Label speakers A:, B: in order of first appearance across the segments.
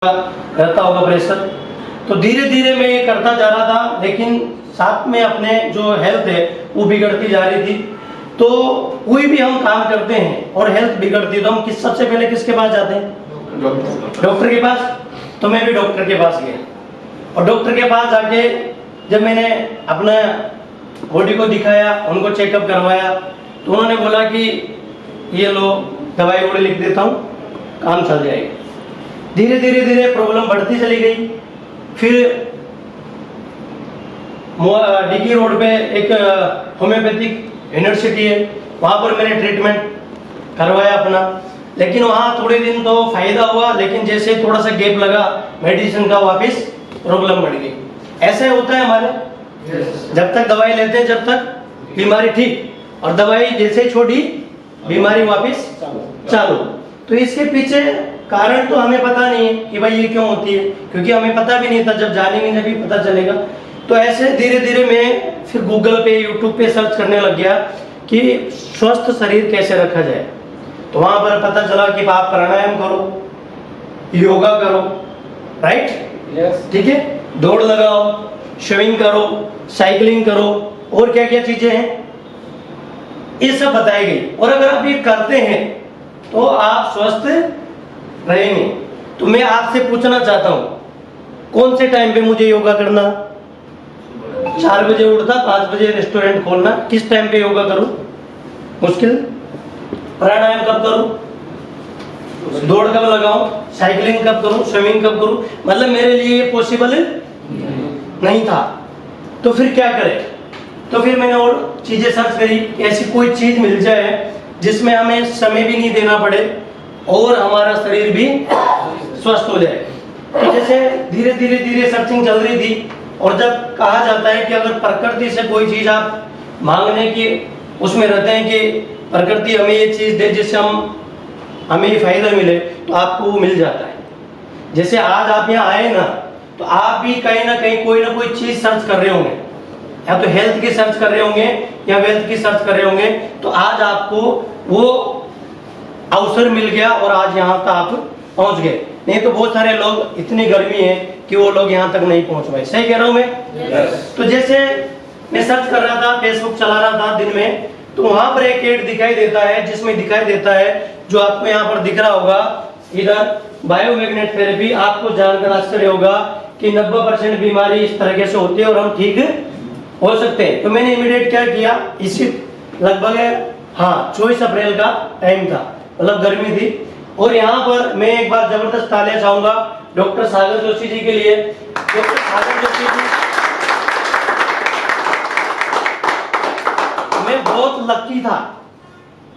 A: रहता होगा प्रेशर। तो धीरे धीरे मैं ये करता जा रहा था, लेकिन साथ में अपने जो हेल्थ है वो बिगड़ती जा रही थी। तो कोई भी हम काम करते हैं और हेल्थ बिगड़ती है तो हम सबसे पहले किसके पास जाते हैं? डॉक्टर के पास। तो मैं भी डॉक्टर के पास गया और डॉक्टर के पास जाके जब मैंने अपना बॉडी को दिखाया, उनको चेकअप करवाया, तो उन्होंने बोला कि ये लो दवाई वोड़ी लिख देता हूँ, काम चल जाएगा। धीरे धीरे धीरे प्रॉब्लम बढ़ती चली गई। फिर डीकी रोड पे एक होम्योपैथिक यूनिवर्सिटी है, वहाँ पर मैंने ट्रीटमेंट करवाया अपना। लेकिन वहाँ थोड़े दिन तो फायदा हुआ, लेकिन जैसे थोड़ा सा गैप लगा मेडिसिन का, वापस प्रॉब्लम बढ़ गई। ऐसा होता है हमारे, जब तक दवाई लेते हैं जब तक बीमारी ठीक, और दवाई जैसे छोड़ी बीमारी वापस चालू। तो इसके पीछे कारण तो हमें पता नहीं है कि भाई ये क्यों होती है, क्योंकि हमें पता भी नहीं था। जब जानेंगे जब भी पता चलेगा। तो ऐसे धीरे धीरे मैं फिर गूगल पे, यूट्यूब पे सर्च करने लग गया कि स्वस्थ शरीर कैसे रखा जाए। तो वहां पर पता चला कि आप प्राणायाम करो, योगा करो, राइट, ठीक है, दौड़ लगाओ, स्विमिंग करो, साइकिलिंग करो, और क्या क्या चीजें हैं ये सब बताई गई। और अगर आप ये करते हैं तो आप स्वस्थ रहेंगे। तो मैं आपसे पूछना चाहता हूं, कौन से टाइम पे मुझे योगा करना? 4 बजे उठता, 5 बजे रेस्टोरेंट खोलना, किस टाइम पे योगा करूं? मुश्किल। प्राणायाम कब करूं? दौड़ कब लगाऊं? साइकिलिंग कब करूं? स्विमिंग कब करूं? मतलब मेरे लिए ये पॉसिबल नहीं था। तो फिर क्या करें? तो फिर मैंने और चीजें सर्च करी, ऐसी कोई चीज मिल जाए जिसमें हमें समय भी नहीं देना पड़े और हमारा शरीर भी स्वस्थ हो जाए। तो जैसे धीरे धीरे धीरे सर्चिंग चल रही थी, और जब कहा जाता है कि अगर प्रकृति से कोई चीज आप मांगने की उसमें रहते हैं कि प्रकृति हमें ये चीज दे जिससे हमें ये फायदा मिले, तो आपको वो मिल जाता है। जैसे आज आप यहाँ आए ना, तो आप भी कहीं ना कहीं कोई ना कोई चीज सर्च कर रहे होंगे, या तो हेल्थ की सर्च कर रहे होंगे या वेल्थ की सर्च कर रहे होंगे। तो आज आपको वो अवसर मिल गया और आज यहाँ तक आप पहुंच गए। नहीं तो बहुत सारे लोग, इतनी गर्मी है कि वो लोग यहाँ तक नहीं पहुंच पाए। सही कह रहा हूं मैं? तो जैसे मैं सर्च कर रहा था, फेसबुक चला रहा था दिन में, तो वहां पर एक एड दिखाई देता है जिसमें दिखाई देता है, जो आपको यहाँ पर दिख रहा होगा इधर, बायोमैग्नेट थेरेपी। आपको जानकर आश्चर्य होगा कि 90% बीमारी इस तरीके से होती है और हम ठीक हो सकते हैं। तो मैंने इमीडिएट क्या किया, इसी लगभग 24 अप्रैल का टाइम था, मतलब गर्मी थी। और यहाँ पर मैं एक बार जबरदस्त तालियां चाहूंगा डॉक्टर सागर जोशी जी के लिए। डॉक्टर सागर जोशी जी, मैं बहुत लकी था।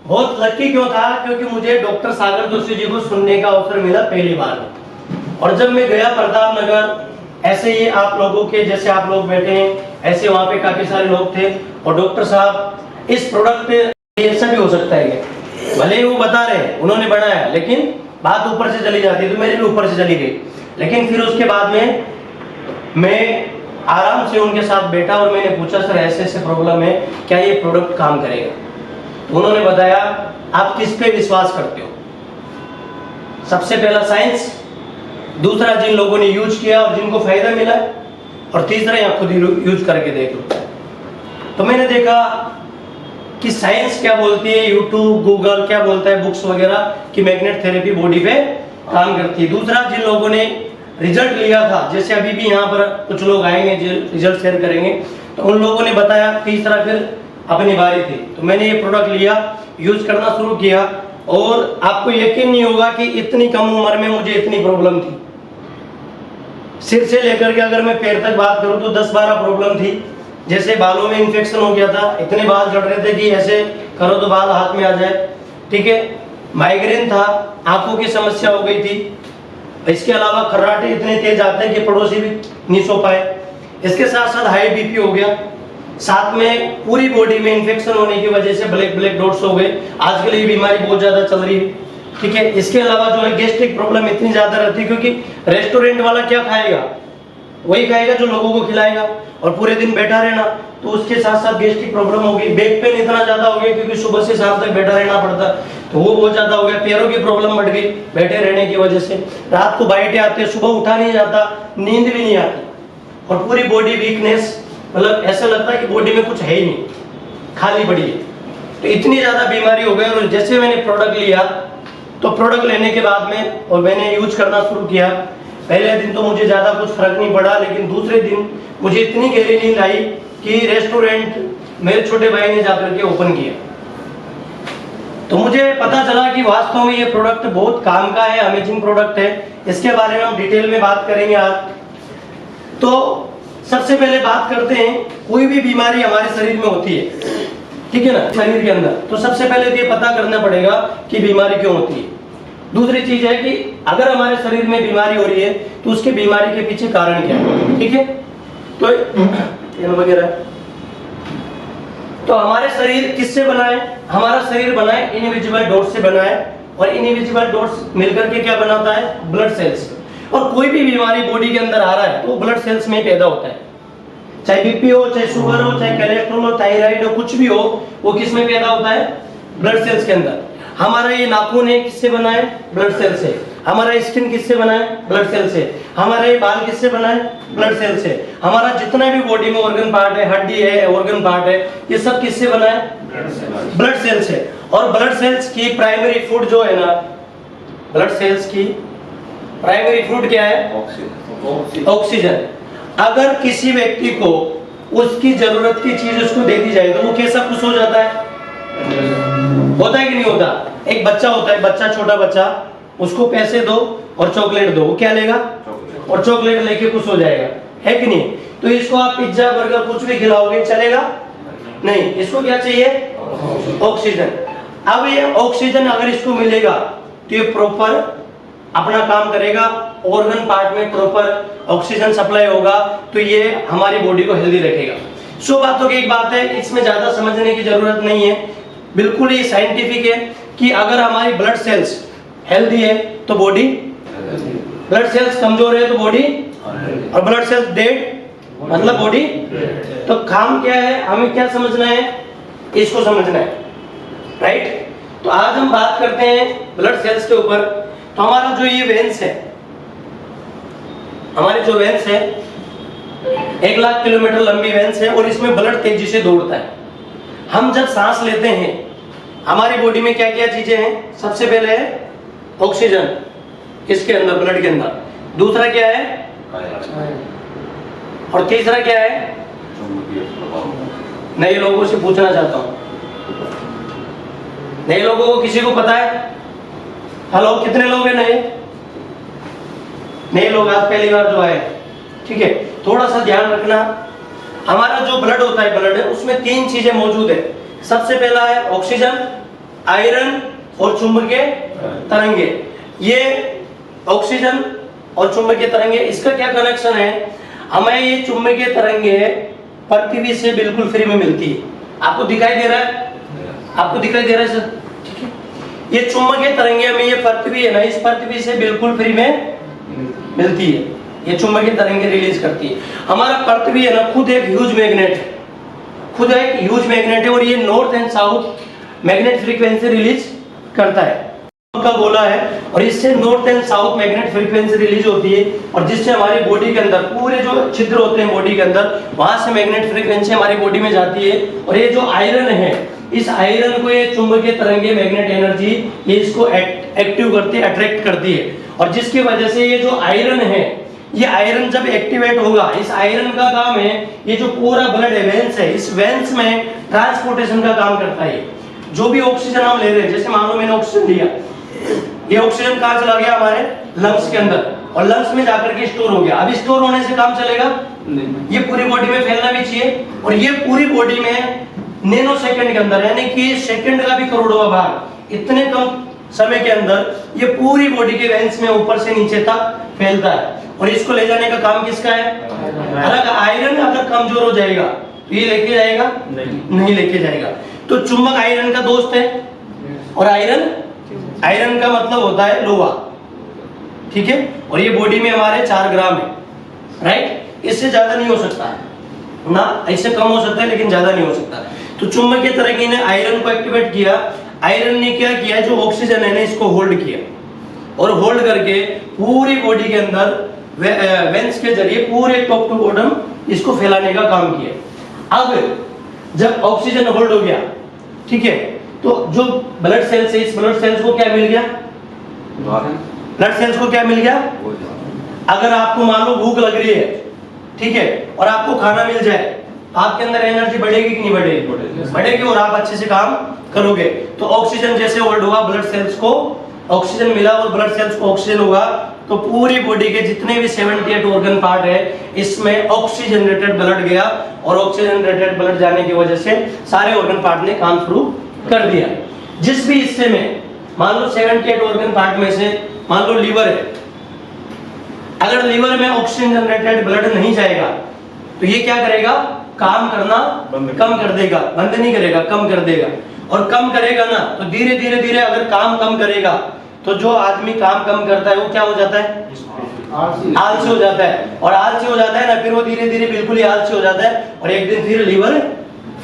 A: बहुत लकी क्यों था? क्योंकि मुझे डॉक्टर सागर जोशी जी को सुनने का अवसर मिला पहली बार। और जब मैं गया प्रताप नगर, ऐसे ही आप लोगों के जैसे आप लोग बैठे हैं, ऐसे वहां पे काफी सारे लोग थे। और डॉक्टर साहब, इस प्रोडक्ट ऐसा भी हो सकता है, भले ही वो बता रहे हैं उन्होंने बनाया, लेकिन बात ऊपर से चली जाती है, तो मेरी भी ऊपर से चली गई। लेकिन फिर उसके बाद में मैं आराम से उनके साथ बैठा और मैंने पूछा, सर ऐसे ऐसे प्रॉब्लम है, क्या ये प्रोडक्ट काम करेगा? तो उन्होंने बताया, आप किस पे विश्वास करते हो? सबसे पहला साइंस, दूसरा जिन लोगों ने यूज किया और जिनको फायदा मिला, और तीसरा यहाँ खुद यूज करके देख लो। तो मैंने देखा कि साइंस क्या बोलती है, यूट्यूब, गूगल क्या बोलता है, बुक्स वगैरह, कि मैग्नेट थेरेपी बॉडी पे काम करती है। दूसरा, जिन लोगों ने रिजल्ट लिया था, जैसे अभी भी यहाँ पर कुछ लोग आएंगे जो रिजल्ट शेयर करेंगे, तो उन लोगों ने बताया। तीसरा फिर अपनी बारी थी, तो मैंने ये प्रोडक्ट लिया, यूज करना शुरू किया, और आपको यकीन नहीं होगा कि इतनी कम उम्र में मुझे इतनी प्रॉब्लम थी। सिर से लेकर के अगर मैं पैर तक बात करूं तो 10-12 प्रॉब्लम थी। जैसे बालों में इन्फेक्शन हो गया था, इतने बाल झड़ रहे थे कि ऐसे करो तो बाल हाथ में आ जाए, ठीक है। माइग्रेन था, आंखों की समस्या हो गई थी। इसके अलावा खर्राटे इतने तेज आते हैं कि पड़ोसी भी नहीं सो पाए। इसके साथ साथ हाई बीपी हो गया, साथ में पूरी बॉडी में इन्फेक्शन होने की वजह से ब्लैक डॉट्स हो गए। आजकल ये बीमारी बहुत ज्यादा चल रही है, ठीक है। इसके अलावा जो है गैस्ट्रिक प्रॉब्लम इतनी ज्यादा रहती है, क्योंकि रेस्टोरेंट वाला क्या खाएगा? वही खाएगा जो लोगों को खिलाएगा। और पूरे दिन बैठा रहना तो उसके साथ साथ गैस्ट्रिक प्रॉब्लम होगी, बैक पेन इतना ज्यादा हो गया क्योंकि सुबह से शाम तक बैठा रहना पड़ता, तो वो बहुत ज्यादा हो गया। पैरों की प्रॉब्लम बढ़ गई बैठे रहने की वजह से, रात को बाइटें आते, सुबह उठा नहीं जाता, नींद भी नहीं आती, और पूरी बॉडी वीकनेस, मतलब ऐसा लगता है कि बॉडी में कुछ है ही नहीं, खाली पड़ी है। तो इतनी ज्यादा बीमारी हो गई। और जैसे मैंने प्रोडक्ट लिया तो प्रोडक्ट लेने के बाद में और मैंने यूज करना शुरू किया, पहले दिन तो मुझे ज्यादा कुछ फर्क नहीं पड़ा, लेकिन दूसरे दिन मुझे इतनी गहरी नींद आई कि रेस्टोरेंट मेरे छोटे भाई ने जाकर के ओपन किया। तो मुझे पता चला कि वास्तव में ये प्रोडक्ट बहुत काम का है, अमेजिंग प्रोडक्ट है। इसके बारे में हम डिटेल में बात करेंगे आज। तो सबसे पहले बात करते हैं, कोई भी बीमारी हमारे शरीर में होती है, ठीक है ना, शरीर के अंदर, तो सबसे पहले तो ये पता करना पड़ेगा कि बीमारी क्यों होती है। दूसरी चीज है कि अगर हमारे शरीर में बीमारी हो रही है तो उसके बीमारी के पीछे कारण क्या है, ठीक है। तो वगैरह, तो हमारे शरीर किससे बना है? हमारा शरीर बना है इनविजिबल डॉट्स से बना है, और इनविजिबल डॉट्स मिलकर के क्या बनाता है? Blood cells. और कोई भी बीमारी बॉडी के अंदर आ रहा है तो ब्लड सेल्स में पैदा होता है, चाहे बीपी हो, चाहे शुगर हो, चाहे कोलेस्ट्रॉल हो, थायराइड हो, कुछ भी हो, वो किस में पैदा होता है? ब्लड सेल्स के अंदर। हमारा ये नाखून है, किससे बना है? ब्लड सेल से। हमारा स्किन किससे बना है? ब्लड सेल से। हमारा ये बाल किससे बना है? ब्लड सेल से। हमारा जितना भी बॉडी में ऑर्गन पार्ट है, हड्डी है, ऑर्गन पार्ट है, ये सब किससे बना है? ब्लड सेल से। और ब्लड सेल्स की प्राइमरी फूड जो है ना, ब्लड सेल्स की प्राइमरी फूड क्या है? ऑक्सीजन। अगर किसी व्यक्ति को उसकी जरूरत की चीज उसको दे दी जाए तो वो कैसा खुश हो जाता है? होता है कि नहीं होता? एक बच्चा होता है, बच्चा, छोटा बच्चा, उसको पैसे दो और चॉकलेट दो, वो क्या लेगा? और चॉकलेट लेके खुश हो जाएगा, है कि नहीं? तो इसको आप पिज्जा, बर्गर, कुछ भी खिलाओगे, चलेगा नहीं। इसको क्या चाहिए? ऑक्सीजन। अब ये ऑक्सीजन अगर इसको मिलेगा तो ये प्रॉपर अपना काम करेगा, ऑर्गन पार्ट में प्रॉपर ऑक्सीजन सप्लाई होगा, तो ये हमारी बॉडी को हेल्दी रखेगा। सो बातों की एक बात है, इसमें ज्यादा समझने की जरूरत नहीं है, बिल्कुल ही साइंटिफिक है कि अगर हमारी ब्लड सेल्स हेल्दी है तो बॉडी, ब्लड सेल्स कमजोर है तो बॉडी, और ब्लड सेल्स डेड मतलब बॉडी। तो काम क्या है, हमें क्या समझना है? इसको समझना है, राइट। तो आज हम बात करते हैं ब्लड सेल्स के ऊपर। तो हमारा जो ये वेन्स है, हमारे जो वेन्स है 1 लाख किलोमीटर लंबी वेन्स है, और इसमें ब्लड तेजी से दौड़ता है। हम जब सांस लेते हैं, हमारी बॉडी में क्या क्या चीजें हैं? सबसे पहले है ऑक्सीजन, इसके अंदर, ब्लड के अंदर। दूसरा क्या है? और तीसरा क्या है? नए लोगों से पूछना चाहता हूं, नए लोगों को किसी को पता है? हेलो, कितने लोग हैं नए? नए लोग आज पहली बार जो आए, ठीक है। थोड़ा सा ध्यान रखना, हमारा जो ब्लड होता है, ब्लड है, उसमें 3 चीजें मौजूद है। सबसे पहला है ऑक्सीजन, आयरन और चुंबकीय तरंगे। ये ऑक्सीजन और चुंबकीय तरंगे, इसका क्या कनेक्शन है? हमें ये चुंबकीय तरंगे पृथ्वी से बिल्कुल फ्री में मिलती है। आपको दिखाई दे रहा है? आपको दिखाई दे रहा है सर? ठीक है। ये चुंबकीय तरंगे हमें, ये पृथ्वी है ना, इस पृथ्वी से बिल्कुल फ्री में मिलती है, ये चुंबकीय तरंगे रिलीज करती है। हमारा पृथ्वी है ना, खुद एक ह्यूज मैग्नेट है, खुद एक ह्यूज मैग्नेट है, और ये north and south magnet frequency release करता है, का गोला है, और इससे north and south magnet frequency release होती है, और जिससे हमारी बॉडी के अंदर पूरे जो छिद्र होते हैं बॉडी के अंदर, वहां से मैग्नेट फ्रीक्वेंसी हमारी बॉडी में जाती है। और ये जो आयरन है, इस आयरन को ये चुंबकीय तरंगे, मैग्नेट एनर्जी, ये इसको एक्टिव करती है, अट्रैक्ट करती है, और जिसकी वजह से ये जो आयरन है, ये आयरन जब एक्टिवेट होगा, इस आयरन का काम है, ये जो पूरा ब्लड वेन्स है, इस वेन्स में ट्रांसपोर्टेशन का काम करता है। जो भी ऑक्सीजन हम ले रहे हैं, जैसे मान लो मैंने ऑक्सीजन लिया, ये ऑक्सीजन कहां चला गया? हमारे लंग्स के अंदर, और लंग्स में जाकर के स्टोर हो गया। अब स्टोर होने से काम चलेगा नहीं, ये पूरी बॉडी में फैलना भी चाहिए, और ये पूरी बॉडी में नैनो सेकंड के अंदर, यानी कि सेकंड का भी करोड़वां भाग, इतने कम समय के अंदर ये पूरी बॉडी के वेन्स में ऊपर से नीचे तक फैलता है। और इसको ले जाने का काम किसका है? अलग। आयरन अगर कमजोर हो जाएगा तो ये लेके जाएगा नहीं लेके जाएगा। तो चुंबक आयरन का दोस्त है, और आयरन का मतलब होता है लोहा, ठीक है। और ये बॉडी में हमारे 4 ग्राम है, राइट। इससे ज्यादा नहीं हो सकता ना, इससे कम हो सकता है लेकिन ज्यादा नहीं हो सकता। तो चुंबकीय तरंगी ने आयरन को एक्टिवेट किया, आयरन ने क्या किया, जो ऑक्सीजन है ना इसको होल्ड किया और होल्ड करके पूरी बॉडी के अंदर वेंस के जरिए पूरे टॉप टू बॉटम इसको फैलाने का काम किया। अब जब ऑक्सीजन होल्ड हो गया, ठीक है, तो जो ब्लड सेल्स है इस ब्लड सेल्स को क्या मिल गया, ब्लड सेल्स को क्या मिल गया। अगर आपको मान लो भूख लग रही है, ठीक है, और आपको खाना मिल जाए, आपके अंदर एनर्जी बढ़ेगी कि नहीं बढ़ेगी, बढ़ेगी और आप अच्छे से काम करोगे। तो ऑक्सीजन जैसे होल्ड हुआ, ब्लड सेल्स को ऑक्सीजन मिला और ब्लड सेल्स को ऑक्सीजन हुआ, तो पूरी बॉडी के जितने भी 78 ऑर्गन पार्ट है इसमें ऑक्सीजनरेटेड ब्लड गया और ऑक्सीजनरेटेड ब्लड जाने की वजह से सारे ऑर्गन पार्ट ने काम शुरू कर दिया। जिस भी हिस्से में मान लो 78 ऑर्गन पार्ट में से मान लो लीवर है, अगर लीवर में ऑक्सीजन जनरेटेड ब्लड नहीं जाएगा तो ये क्या करेगा, काम करना कम कर देगा, बंद नहीं करेगा, कम कर देगा। और कम करेगा ना तो धीरे धीरे धीरे अगर काम कम करेगा तो जो आदमी काम कम करता है वो क्या हो जाता है, आलसी हो जाता है। और आलसी हो जाता है ना, फिर वो धीरे धीरे बिल्कुल ही आलसी हो जाता है और एक दिन फिर लीवर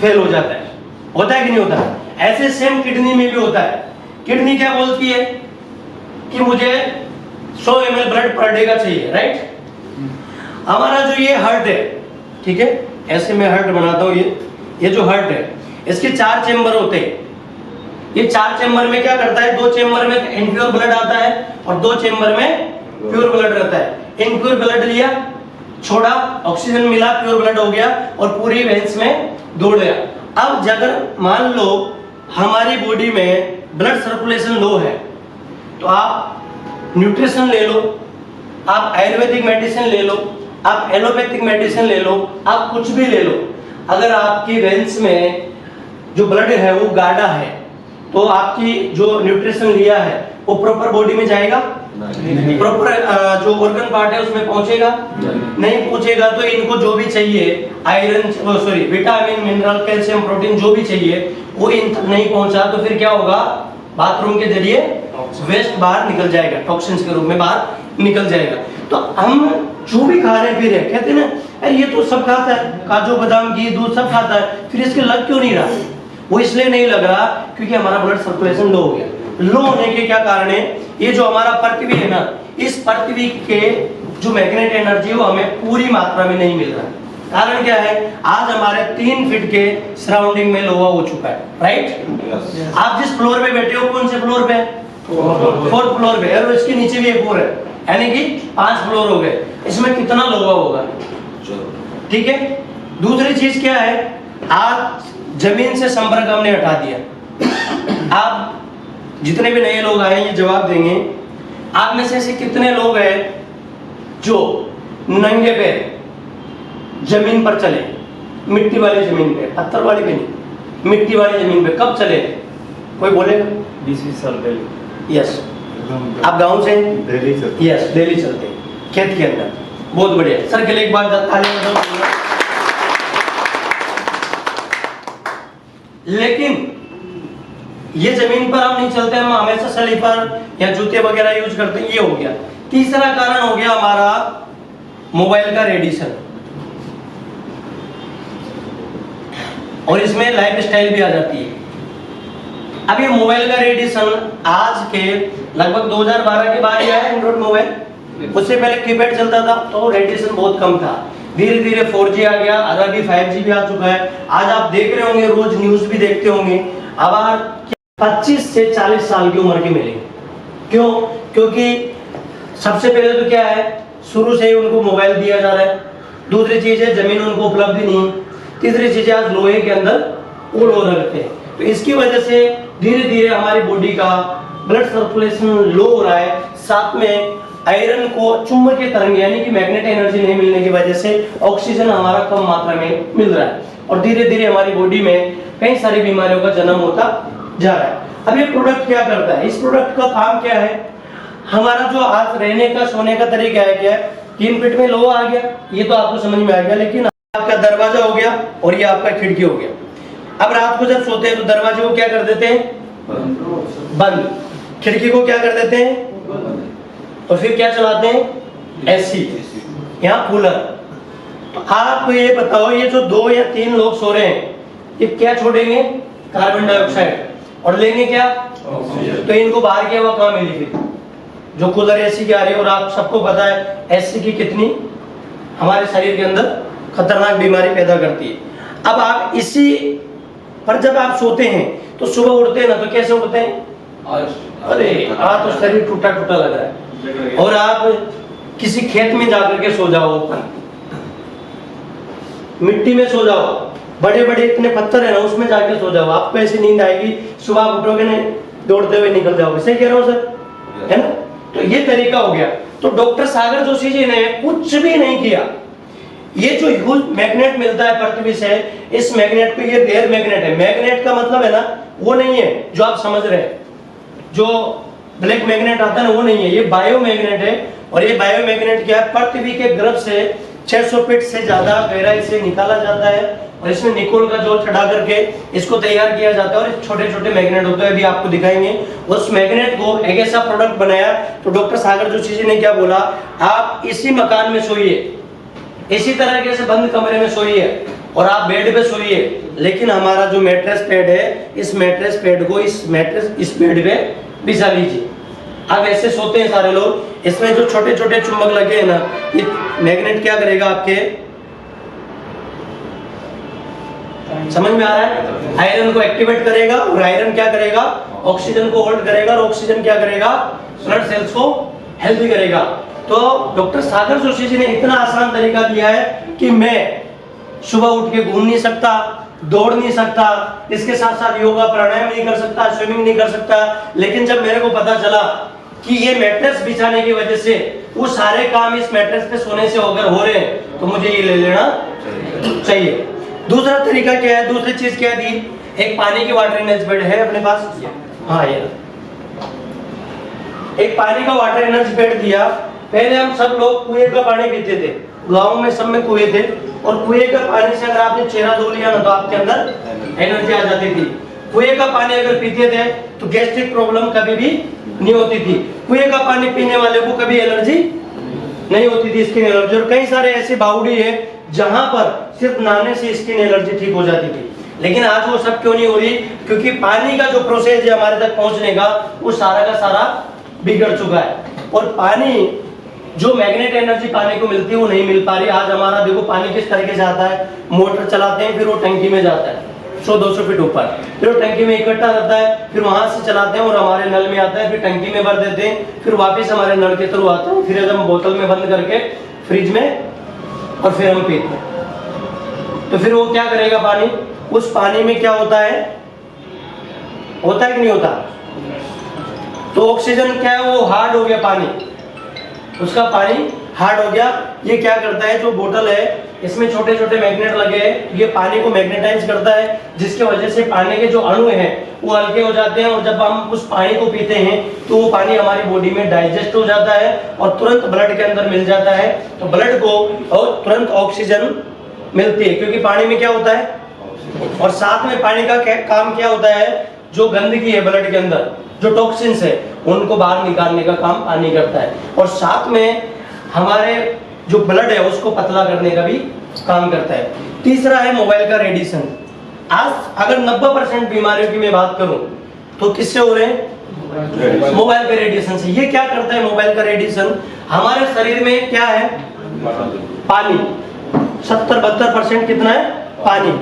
A: फेल हो जाता है। होता है कि नहीं होता? ऐसे सेम किडनी में भी होता है। किडनी क्या बोलती है कि मुझे 100 ml ब्लड पर डे का चाहिए, राइट। हमारा जो ये हार्ट है, ठीक है, ऐसे मैं हार्ट बनाता हूँ, ये जो हार्ट है इसके 4 चेंबर होते हैं। ये 4 चेंबर में क्या करता है, 2 चेंबर में इनप्योर ब्लड आता है और 2 चेंबर में प्योर ब्लड रहता है। इनप्योर ब्लड लिया, छोड़ा, ऑक्सीजन मिला, प्योर ब्लड हो गया और पूरी वेंस में दौड़ गया। अब अगर मान लो हमारी बॉडी में ब्लड सर्कुलेशन लो है तो आप न्यूट्रिशन ले लो, आप आयुर्वेदिक मेडिसिन ले लो, आप एलोपैथिक मेडिसिन ले लो, आप कुछ भी ले लो, अगर आपकी वेंस में जो ब्लड है वो गाढ़ा है तो आपकी जो न्यूट्रिशन लिया है वो प्रॉपर बॉडी में जाएगा, प्रॉपर जो ऑर्गन पार्ट है उसमें पहुंचेगा, नहीं पहुंचेगा। तो इनको जो भी चाहिए iron, sorry, vitamin, mineral, calcium, protein जो भी चाहिए वो इन तक नहीं पहुंचा तो फिर क्या होगा, बाथरूम के जरिए वेस्ट बाहर निकल जाएगा, टॉक्सिन्स के रूप में बाहर निकल जाएगा। तो हम जो भी खा रहे पी रहे, कहते हैं ना ये तो सब खाता है, काजू बादाम घी दूध सब खाता है, फिर इसके लग क्यों नहीं रहा? वो इसलिए नहीं लग रहा क्योंकि हमारा ब्लड सर्कुलेशन लो हो गया। लो होने के क्या कारण है, ये जो हमारा पृथ्वी है ना, इस पृथ्वी के जो मैग्नेट एनर्जी वो हमें पूरी मात्रा में नहीं मिल रहा है। कारण क्या है, आज हमारे 3 फीट के सराउंडिंग में लोहा हो चुका है, राइट। आप जिस फ्लोर पे बैठे हो कौन से फ्लोर पे, 4th फ्लोर पे, और इसके नीचे भी एक और है, यानी कि 5 फ्लोर हो गए। इसमें कितना लोहा होगा, ठीक है। दूसरी चीज क्या है, आज जमीन से संपर्क हमने हटा दिया। आप जितने भी नए लोग आए ये जवाब देंगे, आप में से ऐसे कितने लोग हैं जो नंगे पैर जमीन पर चले, मिट्टी वाली जमीन पे, पत्थर वाली पे नहीं, मिट्टी वाली जमीन पे कब चले? कोई बोलेगा?
B: 20 साल पहले।
A: यस। आप गांव से?
B: दिल्ली से।
A: यस, दिल्ली चलते खेत के अंदर। बहुत बढ़िया सर, के लिए एक बार ताली बजाओ। लेकिन ये जमीन पर हम नहीं चलते, हम हमेशा स्लीपर या जूते वगैरह यूज करते हैं, ये हो गया। तीसरा कारण हो गया हमारा मोबाइल का रेडिएशन, और इसमें लाइफ स्टाइल भी आ जाती है। अब ये मोबाइल का रेडिएशन आज के लगभग 2012 के बाद आया एंड्रॉइड मोबाइल, उससे पहले कीपैड चलता था तो रेडिएशन बहुत कम था। धीरे धीरे 4G आ गया, अब अभी 5G भी आ चुका है। आज आप देख रहे होंगे, रोज न्यूज भी देखते होंगे, अब 25 से 40 साल की उम्र के मिलेंगे। क्यों? क्योंकि सबसे पहले तो क्या है, शुरू से ही उनको मोबाइल दिया जा रहा है। दूसरी चीज है जमीन उनको उपलब्ध नहीं है। तीसरी चीज है आज लोहे के अंदर ओल हो रखते हैं, तो इसकी वजह से धीरे धीरे हमारी बॉडी का ब्लड सर्कुलेशन लो हो रहा है। साथ में आयरन को चुंबकीय तरंग यानी कि मैग्नेट एनर्जी नहीं मिलने की वजह से ऑक्सीजन हमारा कम मात्रा में मिल रहा है और धीरे धीरे हमारी बॉडी में कई सारी बीमारियों का जन्म होता जा रहा है। अब ये प्रोडक्ट क्या करता है, इस प्रोडक्ट का काम क्या है, हमारा जो आज रहने का सोने का तरीका है क्या है, 3 फीट में लोहा आ गया, ये तो आपको समझ में आ गया, लेकिन आपका दरवाजा हो गया और ये आपका खिड़की हो गया। अब रात को जब सोते हैं तो दरवाजे को क्या कर देते हैं, बंद, खिड़की को क्या कर देते हैं, और फिर क्या चलाते हैं, एसी, यहाँ कूलर। आप ये बताओ, ये जो 2 या 3 लोग सो रहे हैं, ये क्या छोड़ेंगे? कार्बन डाइऑक्साइड, और लेंगे क्या? तो इनको बाहर की हवा कहाँ मिली फिर? जो कूलर एसी की आ रही है, और आप सबको पता है एसी की कितनी हमारे शरीर के अंदर खतरनाक बीमारी पैदा करती है। अब आप इसी पर जब आप सोते हैं तो सुबह उठते हैं ना, तो कैसे उठते हैं? अरे आज तो शरीर टूटा टूटा लग रहा है। और आप किसी खेत में जाकर के सो जाओ, मिट्टी में सो जाओ, बड़े बड़े इतने पत्थर है ना, उसमें जाके सो जाओ, आपको ऐसी नींद आएगी, सुबह आप उठोगे नहीं, दौड़ते हुए निकल जाओगे। सही कह रहा हूँ सर, है ना? तो ये तरीका हो गया। तो डॉक्टर सागर जोशी जी ने कुछ भी नहीं किया। ये जो ह्यूज मैग्नेट मिलता है पृथ्वी से, इस मैग्नेट को, ये रेयर मैग्नेट है। मैग्नेट का मतलब है ना, वो नहीं है जो आप समझ रहे हैं, जो ब्लैक मैग्नेट आता है ना, वो नहीं है, ये बायो मैग्नेट है। और ये बायो मैग्नेट क्या है? पृथ्वी के गर्भ से 600 फीट से ज्यादा गहराई से निकाला जाता है, और इसमें निकोल का जोल चढ़ा करके इसको तैयार किया जाता है, और छोटे छोटे मैग्नेट होते हैं, अभी आपको दिखाएंगे। उस मैग्नेट को एक ऐसा प्रोडक्ट बनाया। तो डॉक्टर सागर जोशी जी ने क्या बोला? आप इसी मकान में सोइए, इसी तरीके से बंद कमरे में सोइए, और आप बेड पे सोइए, लेकिन हमारा जो मैट्रेस पैड है, इस मैट्रेस पैड को इस बेड पे बिछा लीजिए। अब ऐसे सोते हैं सारे लोग। इसमें जो छोटे छोटे चुंबक लगे हैं ना, ये मैग्नेट क्या करेगा? आपके समझ में आ रहा है? आयरन को एक्टिवेट करेगा, और आयरन क्या करेगा? ऑक्सीजन को होल्ड करेगा, और ऑक्सीजन क्या करेगा? ब्लड सेल्स को हेल्दी करेगा। तो डॉक्टर सागर जोशी जी ने इतना आसान तरीका दिया है कि मैं सुबह उठ के घूम नहीं सकता, दौड़ नहीं सकता, इसके साथ साथ योगा प्राणायाम नहीं कर सकता, स्विमिंग नहीं कर सकता, लेकिन जब मेरे को पता चला कि ये मैट्रेस बिछाने की वजह से वो सारे काम इस मैट्रेस पे सोने से अगर हो रहे हैं, तो मुझे ये ले लेना चाहिए। दूसरा तरीका क्या है? दूसरी चीज क्या दी? एक पानी की वाटर एनर्जी बेड है अपने पास। हाँ, ये एक पानी का वाटर एनर्जी बेड दिया। पहले हम सब लोग कुएं का पानी पीते थे, गाँव में सब में कुएं थे, और कुएं का पानी से अगर आपने चेहरा धो लिया ना, तो आपके अंदर एनर्जी आ जाती थी। कुएं का पानी अगर पीते थे तो गैस्ट्रिक प्रॉब्लम कभी भी नहीं होती थी। कुएं का पानी पीने वाले को कभी एलर्जी नहीं होती थी, स्किन एलर्जी। और कई सारे ऐसे बाउडी है जहां पर सिर्फ नहाने से स्किन एलर्जी ठीक हो जाती थी। लेकिन आज वो सब क्यों नहीं हो रही? क्योंकि पानी का जो प्रोसेस है हमारे तक पहुंचने का, वो सारा का सारा बिगड़ चुका है। और पानी जो मैग्नेट एनर्जी पानी को मिलती है, वो नहीं मिल पा रही। आज हमारा देखो पानी किस तरीके से आता है, मोटर चलाते हैं, फिर वो टंकी में जाता है 100-200 फीट ऊपर, फिर वो टंकी में इकट्ठा रहता है, फिर वहां से चलाते हैं और हमारे नल में आता है, फिर टंकी में भर देते हैं, फिर वापस हमारे नल के थ्रू आता है, फिर हम बोतल में बंद करके फ्रिज में, और फिर हम पीते हैं। तो फिर वो क्या करेगा पानी? उस पानी में क्या होता है कि नहीं होता? तो ऑक्सीजन क्या है? वो हार्ड हो गया पानी, उसका पानी हार्ड हो गया। ये क्या करता है? जो बोतल है, इसमें छोटे छोटे मैग्नेट लगे हैं, ये पानी को मैग्नेटाइज करता है, जिसके वजह से पानी के जो अणु हैं वो हल्के हो जाते हैं। और जब हम उस पानी को पीते हैं तो वो पानी हमारी बॉडी में डाइजेस्ट हो जाता है और तुरंत ब्लड के अंदर मिल जाता है। तो ब्लड को और तुरंत ऑक्सीजन मिलती है, क्योंकि पानी में क्या होता है। और साथ में पानी का काम क्या होता है? जो गंदगी है ब्लड के अंदर, जो टॉक्सिन्स है, उनको बाहर निकालने का काम पानी करता है। और साथ में हमारे जो ब्लड है उसको पतला करने का भी काम करता है। तीसरा है मोबाइल का रेडिएशन। आज अगर 90% बीमारियों की मैं बात करूं तो किससे हो रहे हैं? मोबाइल के रेडिएशन से। ये क्या करता है मोबाइल का रेडिएशन? हमारे शरीर में क्या है? पानी। 70-72% कितना है? पानी।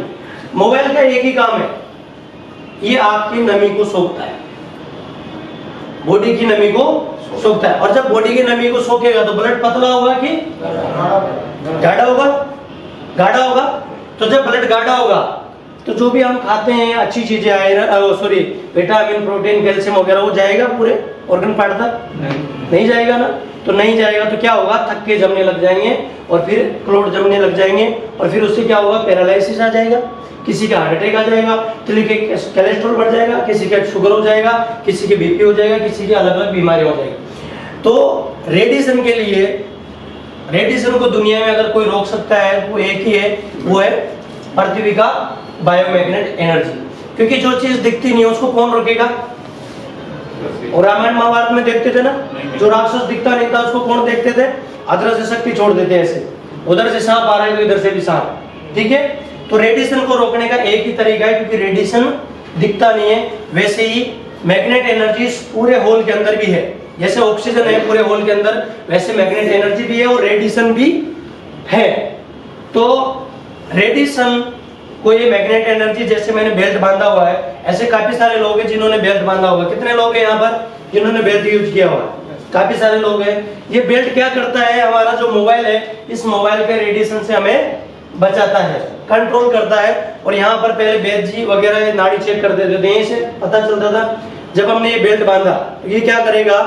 A: मोबाइल का एक ही काम है, ये आपकी नमी को सोखता है, बॉडी की नमी को सोखता है। और जब बॉडी की नमी को सोखेगा तो ब्लड पतला होगा कि गाढ़ा होगा? गाढ़ा होगा। तो जब ब्लड गाढ़ा होगा तो जो भी हम खाते हैं अच्छी चीजें, आयरन, विटामिन, प्रोटीन, कैल्शियम वगैरह, वो जाएगा पूरे ऑर्गन पार्ट तक? नहीं जाएगा ना। तो नहीं जाएगा तो क्या होगा? थक्के जमने लग जाएंगे, और फिर क्लोट जमने लग जाएंगे, और फिर उससे क्या होगा? पैरालिसिस आ जाएगा, किसी का हार्ट अटैक आ जाएगा, किसी के कोलेस्ट्रॉल बढ़ जाएगा, किसी का शुगर हो जाएगा, किसी के बीपी हो जाएगा, किसी की अलग अलग बीमारी हो जाएगी। तो रेडिएशन के लिए, रेडिएशन को दुनिया में अगर कोई रोक सकता है वो एक ही है, वो है पृथ्वी का बायोमैग्नेट एनर्जी। क्योंकि जो चीज दिखती नहीं है उसको कौन रोकेगा? और रामायण महाभारत में देखते थे ना, जो राक्षस दिखता नहीं था उसको कौन देखते थे? अदृश्य शक्ति छोड़ देते ऐसे, उधर से सांप आ रहा है तो इधर से भी सांप, ठीक है। तो रेडिएशन को रोकने का एक ही तरीका है, क्योंकि रेडिएशन दिखता नहीं है, वैसे ही मैग्नेट एनर्जी पूरे होल के अंदर भी है। जैसे ऑक्सीजन है पूरे होल के अंदर, वैसे मैग्नेट एनर्जी भी है और रेडिएशन भी है। तो रेडिएशन को ये मैग्नेट एनर्जी, जैसे मैंने बेल्ट बांधा हुआ है, ऐसे काफी सारे लोग हैं जिन्होंने बेल्ट बांधा होगा। कितने लोग हैं यहाँ पर जिन्होंने बेल्ट यूज किया हुआ है? काफी सारे लोग हैं। ये बेल्ट क्या करता है, हमारा जो मोबाइल है, इस मोबाइल के रेडिएशन से हमें बचाता है, कंट्रोल करता है। और यहाँ पर पहले वैद्य जी वगैरह नाड़ी चेक कर देते थे, यहीं से पता चलता था। जब हमने ये बेल्ट बांधा, ये क्या करेगा,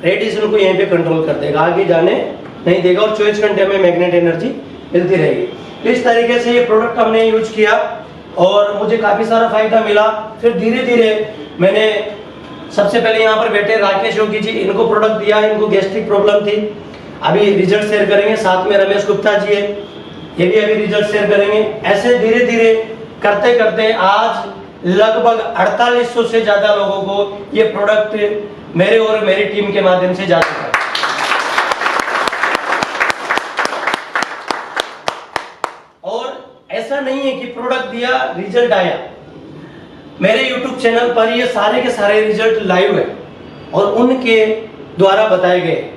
A: रेडिएशन को यहीं पे कंट्रोल कर देगा, आगे जाने नहीं देगा और 24 घंटे में मैग्नेट एनर्जी मिलती रहेगी। तो इस तरीके से ये प्रोडक्ट हमने यूज किया और मुझे काफी सारा फायदा मिला। फिर धीरे धीरे मैंने, सबसे पहले यहाँ पर बैठे राकेश योगी जी, इनको प्रोडक्ट दिया, इनको गैस्ट्रिक प्रॉब्लम थी, अभी रिजल्ट शेयर करेंगे। साथ में रमेश गुप्ता जी है, ये भी अभी रिजल्ट शेयर करेंगे। ऐसे धीरे धीरे करते करते आज लगभग 4800 से ज्यादा लोगों को ये प्रोडक्ट मेरे और मेरी टीम के माध्यम से जा चुका है। और ऐसा नहीं है कि प्रोडक्ट दिया रिजल्ट आया, मेरे YouTube चैनल पर ये सारे के सारे रिजल्ट लाइव है और उनके द्वारा बताए गए।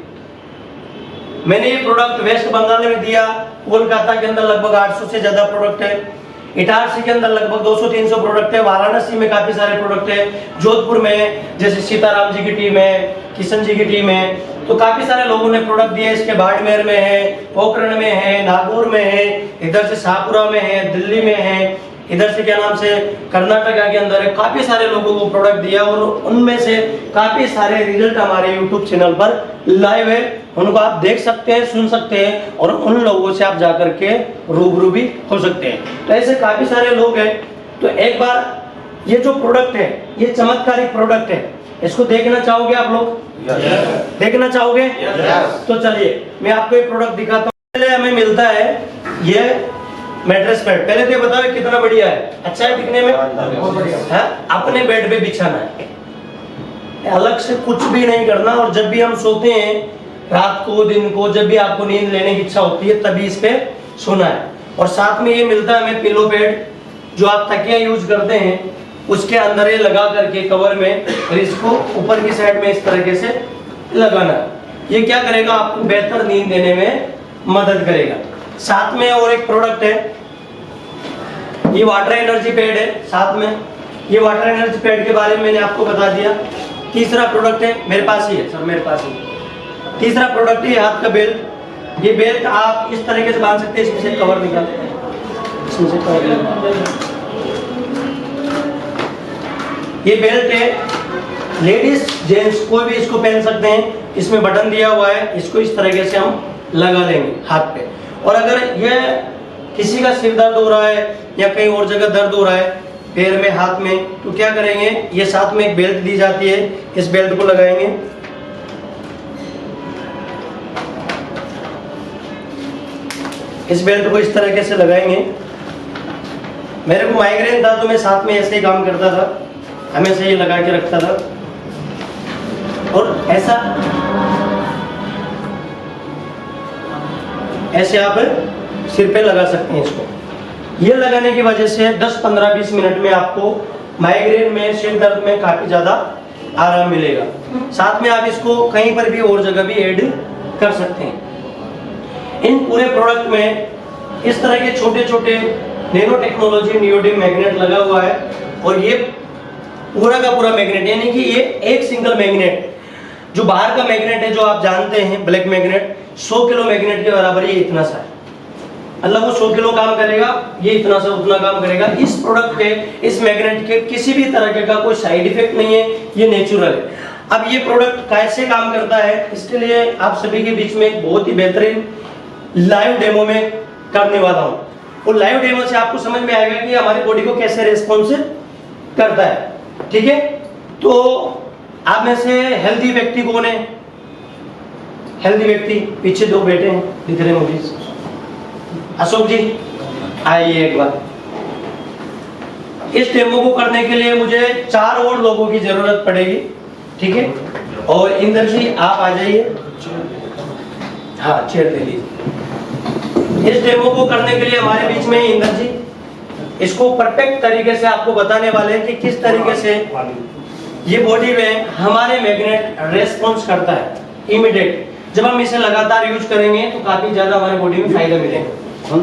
A: मैंने ये प्रोडक्ट वेस्ट बंगाल में दिया, कोलकाता के अंदर लगभग 800 से ज्यादा प्रोडक्ट है, इटारसी के अंदर लगभग 200-300 प्रोडक्ट है, वाराणसी में काफी सारे प्रोडक्ट है, जोधपुर में जैसे सीताराम जी की टीम है, किशन जी की टीम है, तो काफी सारे लोगों ने प्रोडक्ट दिए। इसके बाड़मेर में है, पोखरण में है, नागौर में है, इधर से शाहपुरा में है, दिल्ली में है, इधर से क्या नाम से कर्नाटका के अंदर है। काफी सारे लोगों को प्रोडक्ट दिया और उनमें से काफी सारे रिजल्ट हमारे YouTube चैनल पर लाइव है, उनको आप देख सकते हैं, सुन सकते हैं और उन लोगों से आप जाकर के रूबरू भी हो सकते हैं। तो ऐसे काफी सारे लोग हैं। तो एक बार ये जो प्रोडक्ट है, ये चमत्कारिक प्रोडक्ट है, इसको देखना चाहोगे आप लोग? देखना चाहोगे? तो चलिए मैं आपको ये प्रोडक्ट दिखाता हूँ। पहले हमें मिलता है ये मैट्रेस पैड। पहले तो ये बताओ कितना बढ़िया है, अच्छा है दिखने में, बहुत बढ़िया है। अपने बेड पे बिछाना है, अलग से कुछ भी नहीं करना। और जब भी हम सोते हैं रात को, दिन को, जब भी आपको नींद लेने की इच्छा होती है तभी इस पे सोना है। और साथ में ये मिलता है हमें पिलो पैड, जो आप तकिया यूज करते हैं उसके अंदर ये लगा करके कवर में, और इसको ऊपर की साइड में इस तरीके से लगाना है। ये क्या करेगा, आपको बेहतर नींद देने में मदद करेगा। साथ में और एक प्रोडक्ट है, ये वाटर एनर्जी पैड है। साथ में ये वाटर एनर्जी पैड के बारे में मैंने आपको बता दिया। तीसरा प्रोडक्ट है, मेरे पास ही है सर, मेरे पास ही तीसरा प्रोडक्ट है हाथ का बेल्ट। ये बेल्ट आप इस तरीके से बांध सकते हैं, इसमें से कवर निकालते हैं, इसमें से कवर। ये बेल्ट है, लेडीज जेंट्स कोई भी इसको पहन सकते हैं। इसमें बटन दिया हुआ है, इसको इस तरीके से हम लगा लेंगे हाथ पे। और अगर ये किसी का सिर दर्द हो रहा है या कहीं और जगह दर्द हो रहा है, पैर में, हाथ में, तो क्या करेंगे, ये साथ में एक बेल्ट दी जाती है, इस बेल्ट को लगाएंगे। इस बेल्ट को इस तरीके से लगाएंगे। मेरे को माइग्रेन था तो मैं साथ में ऐसे ही काम करता था, हमेशा ये लगा के रखता था। और ऐसे आप सिर पे लगा सकते हैं इसको। ये लगाने की वजह से 10, 15, 20 मिनट में आपको माइग्रेन में, सिर दर्द में काफी ज्यादा आराम मिलेगा। साथ में आप इसको कहीं पर भी और जगह भी ऐड कर सकते हैं। इन पूरे प्रोडक्ट में इस तरह के छोटे छोटे नैनो टेक्नोलॉजी नियोडिन मैग्नेट लगा हुआ है। और ये पूरा का पूरा मैग्नेट, यानी कि ये एक सिंगल मैग्नेट, जो बाहर का मैग्नेट है जो आप जानते हैं ब्लैक मैग्नेट, 100 किलो मैग्नेट के बराबर, ये इतना सा है, मतलब वो 100 किलो काम करेगा, ये इतना सा उतना काम करेगा। इस प्रोडक्ट के, इस मैग्नेट के किसी भी तरह का कोई साइड इफेक्ट नहीं है, ये नेचुरल है। अब ये प्रोडक्ट कैसे काम करता है, इसके लिए आप सभी के बीच में एक बहुत ही बेहतरीन लाइव डेमो में करने वाला हूँ। और लाइव डेमो से आपको समझ में आएगा कि हमारी बॉडी को कैसे रेस्पॉन्स करता है, ठीक है। तो आप में से हेल्दी व्यक्ति कौन है? हेल्दी व्यक्ति पीछे दो बैठे हैं, दिख रहे हैं मुझे। अशोक जी आइए एक बार। इस डेमो को करने के लिए मुझे 4 और लोगों की जरूरत पड़ेगी, ठीक है। और इंदर जी आप आ जाइए, हाँ चेयर ले लीजिए। इस डेमो को करने के लिए हमारे बीच में इंद्र जी इसको परफेक्ट तरीके से आपको बताने वाले हैं कि किस तरीके से ये बॉडी में हमारे मैग्नेट रेस्पॉन्स करता है इमीडिएट। जब हम इसे लगातार यूज करेंगे तो काफी ज्यादा हमारे बॉडी में फायदा मिलेगा।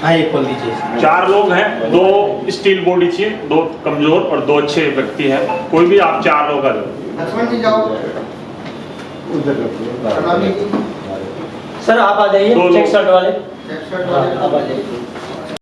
A: हाँ ये खोल दीजिए।
C: 4 लोग हैं, 2 स्टील बॉडी चाहिए, 2 कमजोर और 2 अच्छे व्यक्ति हैं। कोई भी आप 4 लोग आ जाओ।
D: लक्ष्मण जी जाओ।
A: सर आप आ जाइए,
C: दो लोग।
A: चेक शर्ट वाले।
D: चेक शर्ट
A: हाँ,
D: वाले।
A: आप आ जाइए।